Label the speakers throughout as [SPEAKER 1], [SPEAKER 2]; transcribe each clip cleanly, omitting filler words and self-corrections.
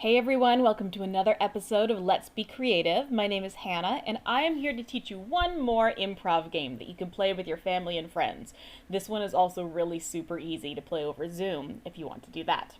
[SPEAKER 1] Hey everyone, welcome to another episode of Let's Be Creative. My name is Hannah, and I am here to teach you one more improv game that you can play with your family and friends. This one is also really super easy to play over Zoom if you want to do that.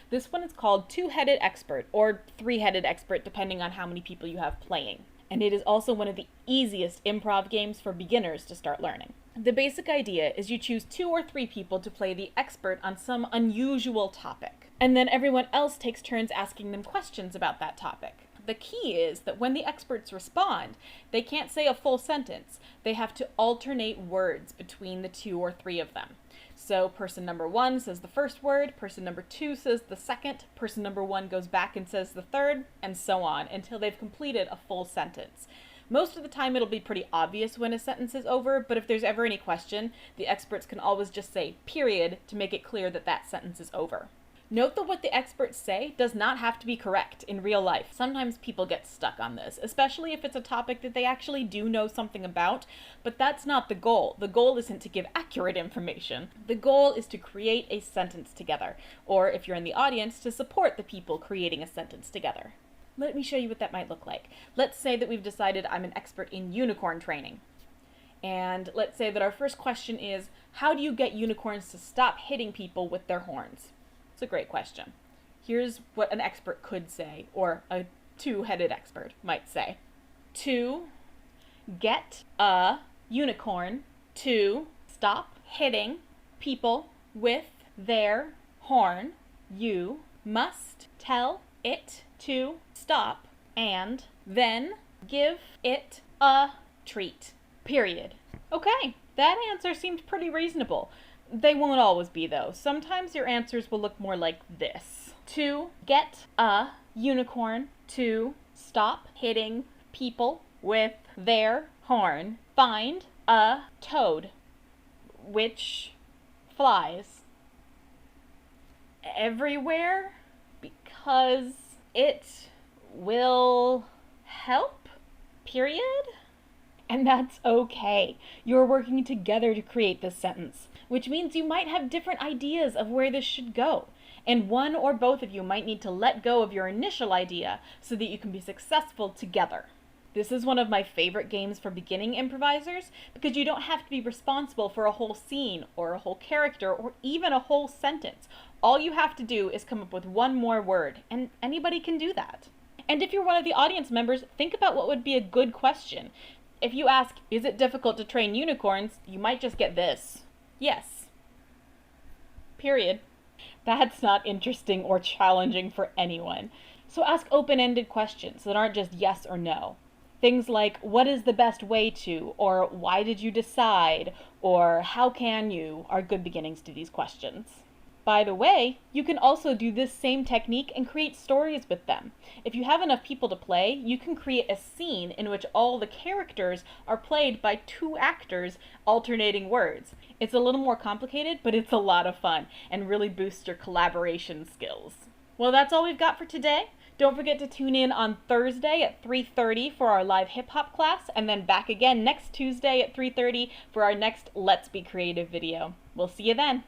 [SPEAKER 1] This one is called TwoHeaded Expert, or ThreeHeaded Expert, depending on how many people you have playing. And it is also one of the easiest improv games for beginners to start learning. The basic idea is you choose 2 or 3 people to play the expert on some unusual topic. And then everyone else takes turns asking them questions about that topic. The key is that when the experts respond, they can't say a full sentence. They have to alternate words between the 2 or 3 of them. So person number 1 says the first word, person number 2 says the second, person number 1 goes back and says the third, and so on until they've completed a full sentence. Most of the time it'll be pretty obvious when a sentence is over, but if there's ever any question, the experts can always just say period to make it clear that that sentence is over. Note that what the experts say does not have to be correct in real life. Sometimes people get stuck on this, especially if it's a topic that they actually do know something about, but that's not the goal. The goal isn't to give accurate information. The goal is to create a sentence together, or if you're in the audience, to support the people creating a sentence together. Let me show you what that might look like. Let's say that we've decided I'm an expert in unicorn training. And let's say that our first question is, how do you get unicorns to stop hitting people with their horns? It's a great question. Here's what an expert could say, or a two-headed expert might say. To get a unicorn to stop hitting people with their horn, you must tell it to stop and then give it a treat. Period. Okay, that answer seems pretty reasonable. They won't always be, though. Sometimes your answers will look more like this. To get a unicorn to stop hitting people with their horn, find a toad which flies everywhere because it will help. Period. And that's okay. You're working together to create this sentence, which means you might have different ideas of where this should go. And one or both of you might need to let go of your initial idea so that you can be successful together. This is one of my favorite games for beginning improvisers because you don't have to be responsible for a whole scene or a whole character or even a whole sentence. All you have to do is come up with one more word, and anybody can do that. And if you're one of the audience members, think about what would be a good question. If you ask, is it difficult to train unicorns? You might just get this. Yes. Period. That's not interesting or challenging for anyone. So ask open-ended questions that aren't just yes or no. Things like, what is the best way to, or why did you decide, or how can you, are good beginnings to these questions. By the way, you can also do this same technique and create stories with them. If you have enough people to play, you can create a scene in which all the characters are played by 2 actors alternating words. It's a little more complicated, but it's a lot of fun and really boosts your collaboration skills. Well, that's all we've got for today. Don't forget to tune in on Thursday at 3:30 for our live hip-hop class, and then back again next Tuesday at 3:30 for our next Let's Be Creative video. We'll see you then.